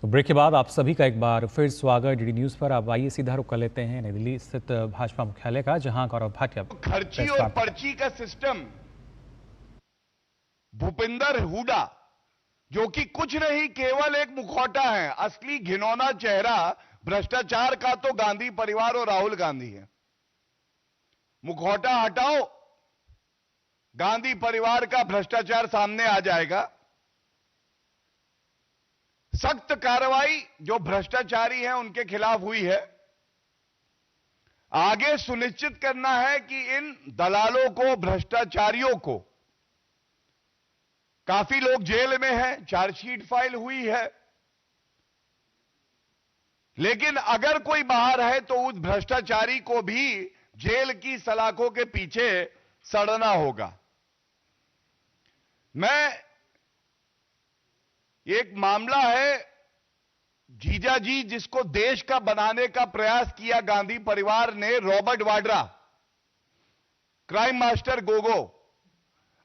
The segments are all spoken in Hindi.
तो ब्रेक के बाद आप सभी का एक बार फिर स्वागत डीडी न्यूज पर। अब आइए सीधा रुख कर लेते हैं नई दिल्ली स्थित भाजपा मुख्यालय का, जहां गौरव भाटिया खर्ची और पर्ची का सिस्टम भूपिंदर हुडा, जो कि कुछ नहीं केवल एक मुखौटा है, असली घिनौना चेहरा भ्रष्टाचार का तो गांधी परिवार और राहुल गांधी है। मुखौटा हटाओ, गांधी परिवार का भ्रष्टाचार सामने आ जाएगा। सख्त कार्रवाई जो भ्रष्टाचारी हैं उनके खिलाफ हुई है। आगे सुनिश्चित करना है कि इन दलालों को, भ्रष्टाचारियों को, काफी लोग जेल में हैं, चार्जशीट फाइल हुई है, लेकिन अगर कोई बाहर है तो उस भ्रष्टाचारी को भी जेल की सलाखों के पीछे सड़ना होगा। एक मामला है जीजाजी, जिसको देश का बनाने का प्रयास किया गांधी परिवार ने। Robert Vadra, crime master Gogo,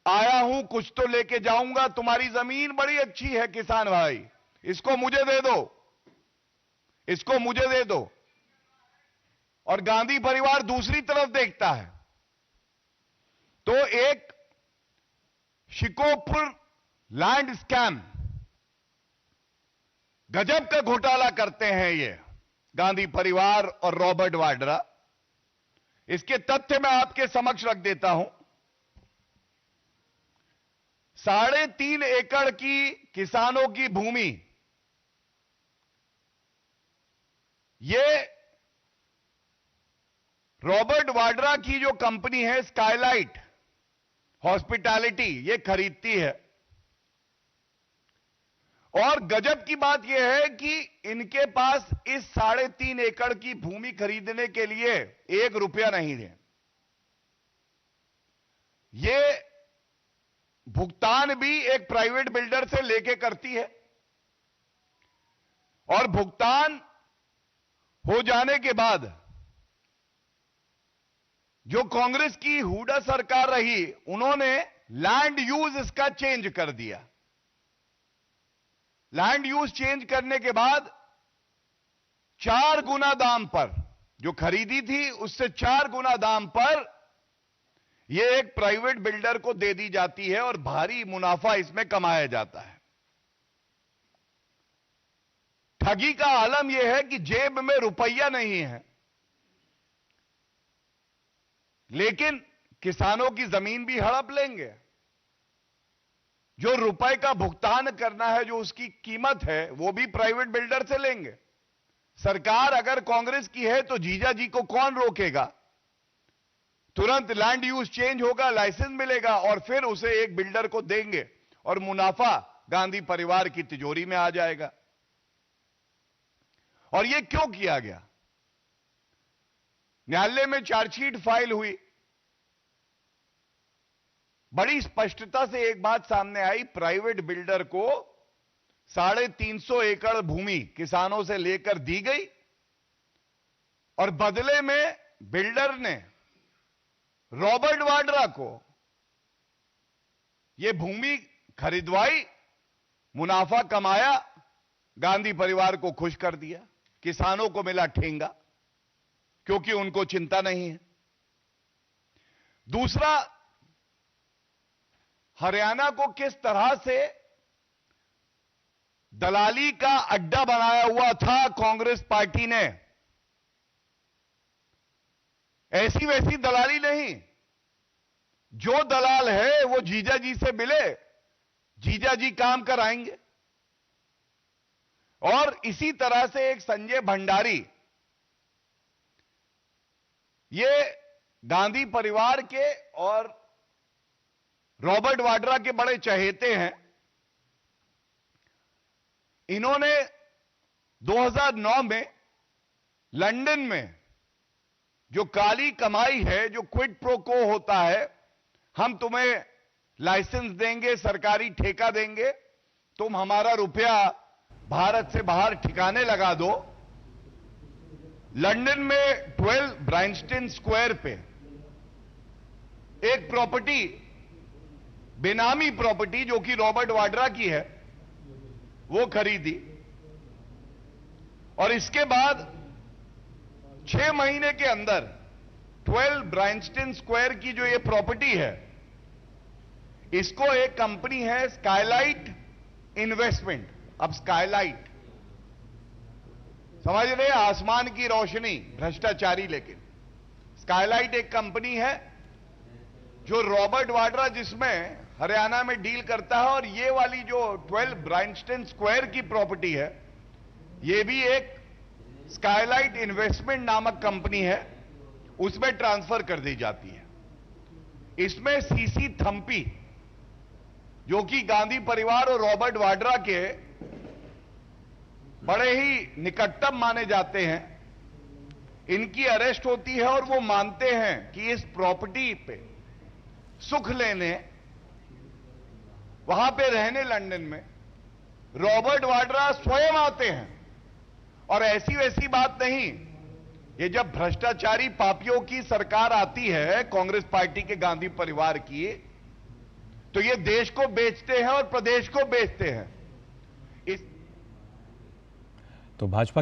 आया हूं कुछ तो लेके जाऊंगा, तुम्हारी जमीन बड़ी अच्छी है किसान भाई, इसको मुझे दे दो, इसको मुझे दे दो। और गांधी परिवार दूसरी तरफ देखता है तो एक शिकोपुर लैंड स्कैम, गजब का घोटाला करते हैं ये गांधी परिवार और रॉबर्ट वाड्रा। इसके तथ्य मैं आपके समक्ष रख देता हूं। 3.5 एकड़ की किसानों की भूमि, ये रॉबर्ट वाड्रा की जो कंपनी है स्काईलाइट हॉस्पिटैलिटी, ये खरीदती है। और गजब की बात यह है कि इनके पास इस 3.5 एकड़ की भूमि खरीदने के लिए 1 रुपया नहीं है। ये भुगतान भी एक प्राइवेट बिल्डर से लेके करती है, और भुगतान हो जाने के बाद जो कांग्रेस की हुडा सरकार रही, उन्होंने लैंड यूज इसका चेंज कर दिया। लैंड यूज चेंज करने के बाद 4 गुना दाम पर, जो खरीदी थी उससे 4 गुना दाम पर यह एक प्राइवेट बिल्डर को दे दी जाती है और भारी मुनाफा इसमें कमाया जाता है। ठगी का आलम यह है कि जेब में रुपया नहीं है, लेकिन किसानों की जमीन भी हड़प लेंगे। जो रुपए का भुगतान करना है, जो उसकी कीमत है, वो भी प्राइवेट बिल्डर से लेंगे। सरकार अगर कांग्रेस की है तो जीजाजी को कौन रोकेगा? तुरंत लैंड यूज चेंज होगा, लाइसेंस मिलेगा और फिर उसे एक बिल्डर को देंगे और मुनाफा गांधी परिवार की तिजोरी में आ जाएगा। और यह क्यों किया गया? न्यायालय में चार्जशीट फाइल हुई, बड़ी स्पष्टता से एक बात सामने आई। प्राइवेट बिल्डर को 350 एकड़ भूमि किसानों से लेकर दी गई और बदले में बिल्डर ने रॉबर्ट वाड्रा को यह भूमि खरीदवाई, मुनाफा कमाया, गांधी परिवार को खुश कर दिया, किसानों को मिला ठेंगा, क्योंकि उनको चिंता नहीं है। दूसरा, हरियाणा को किस तरह से दलाली का अड्डा बनाया हुआ था कांग्रेस पार्टी ने। ऐसी वैसी दलाली नहीं, जो दलाल है वो जीजाजी से मिले, जीजाजी काम कराएंगे। और इसी तरह से एक संजय भंडारी, ये गांधी परिवार के और रॉबर्ट वाड्रा के बड़े चहेते हैं। इन्होंने 2009 में लंदन में जो काली कमाई है, जो क्विड प्रो को होता है, हम तुम्हें लाइसेंस देंगे, सरकारी ठेका देंगे, तुम हमारा रुपया भारत से बाहर ठिकाने लगा दो। लंदन में 12 ब्राइंस्टन स्क्वायर पे एक प्रॉपर्टी, बेनामी प्रॉपर्टी, जो कि रॉबर्ट वाड्रा की है, वो खरीदी और इसके बाद 6 महीने के अंदर 12 ब्राइंस्टन स्क्वायर की जो ये प्रॉपर्टी है, इसको एक कंपनी है स्काईलाइट इन्वेस्टमेंट। अब स्काईलाइट समझ रहे, आसमान की रोशनी, भ्रष्टाचारी। लेकिन स्काईलाइट एक कंपनी है जो रॉबर्ट वाड्रा जिसमें हरियाणा में डील करता है, और ये वाली जो 12 ब्राइंस्टन स्क्वायर की प्रॉपर्टी है, ये भी एक स्काईलाइट इन्वेस्टमेंट नामक कंपनी है, उसमें ट्रांसफर कर दी जाती है। इसमें सीसी थम्पी, जो कि गांधी परिवार और रॉबर्ट वाड्रा के बड़े ही निकटतम माने जाते हैं, इनकी अरेस्ट होती है और वो मानते हैं कि इस प्रॉपर्टी पे सुख लेने, वहां पे रहने लंदन में रॉबर्ट वाड्रा स्वयं आते हैं। और ऐसी वैसी बात नहीं, ये जब भ्रष्टाचारी पापियों की सरकार आती है, कांग्रेस पार्टी के गांधी परिवार की, तो ये देश को बेचते हैं और प्रदेश को बेचते हैं। तो भाजपा की